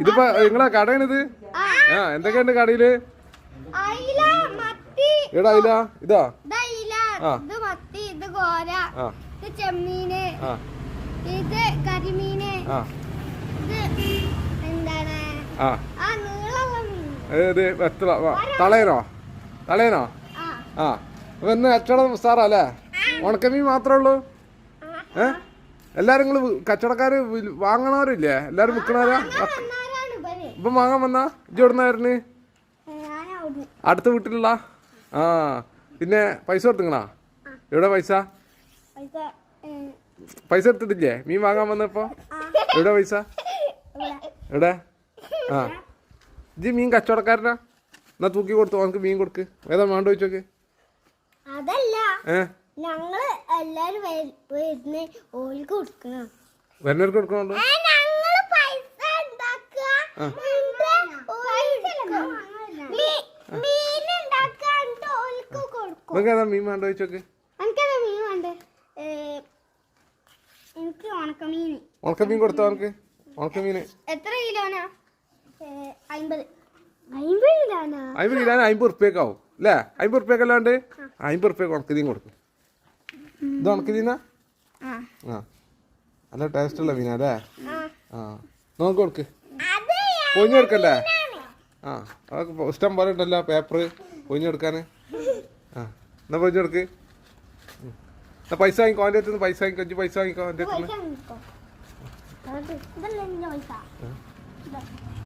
ഇതിപ്പോ നിങ്ങളെ കടയാണിത്? ആ എന്തൊക്കെയുണ്ട് കടയില്? എടാ അയില ഇതാ ഇത് കോര, ഇത് ചെമ്മീന്, ഇത് കരിമീന്, ഇത് എന്താണ് തളയനോ? തളയനോ? ആ അപ്പൊ ഇന്ന് കച്ചവടം സാറല്ലേ? ഉണക്കമീൻ മാത്രമേ ഉള്ളൂ? എല്ലാരും നിങ്ങള് കച്ചവടക്കാര് വാങ്ങണവരില്ലേ? എല്ലാരും വിൽക്കണവരാ? ഇപ്പം വാങ്ങാൻ വന്നാ ഇജ്ജ് എവിടുന്നായിരുന്നു? അടുത്ത വീട്ടിലുള്ള? ആ പിന്നെ പൈസ കൊടുത്തിങ്ങണാ? എവിടെ പൈസ? പൈസ എടുത്തിട്ടില്ലേ മീൻ വാങ്ങാൻ വന്നപ്പോ? എവിടെ പൈസ? എവിടെ? ആ ഇജ്ജ് മീൻ കച്ചവടക്കാരനാ? എന്നാ തൂക്കി കൊടുത്തു അവനക്ക് മീൻ കൊടുക്ക്. ഏതാ വേണ്ട ചോദിച്ചോക്ക്. വരുന്നവർക്ക് കൊടുക്കണോ? നിങ്ങൾക്ക് ഏതാ മീൻ വേണ്ട ചോദിച്ചോക്ക്. ഉണക്കമീൻ കൊടുത്തോ അവർക്ക്? ഉണക്കമീന് എത്ര കിലോനാ? 50 കിലോന് 50 ഉറുപ്പ്യക്കാവും അല്ലേ? 50 ഉറുപ്പ്യക്കല്ലാണ്ട് 50 ഉറുപ്പ്യക്ക് ഉണക്കമീൻ കൊടുക്കും. ഇത് ഉണക്കമീനാ? ആ നല്ല ടേസ്റ്റുള്ള മീനാ അല്ലേ? ആ നോക്കി കൊടുക്ക്. പൊഞ്ഞു കൊടുക്കല്ലേ? ആ അതൊക്കെ ഇഷ്ടം പോലെ ഉണ്ടല്ലോ പേപ്പർ പൊഞ്ഞു കൊടുക്കാൻ. ആ എന്നാ പൊഞ്ഞു കൊടുക്ക്. എന്നാ പൈസ വാങ്ങിക്കോ അവൻ്റെ അടുത്ത്. പൈസ വാങ്ങിക്കോ. പൈസ വാങ്ങിക്കോ അവൻ്റെ അടുത്ത്.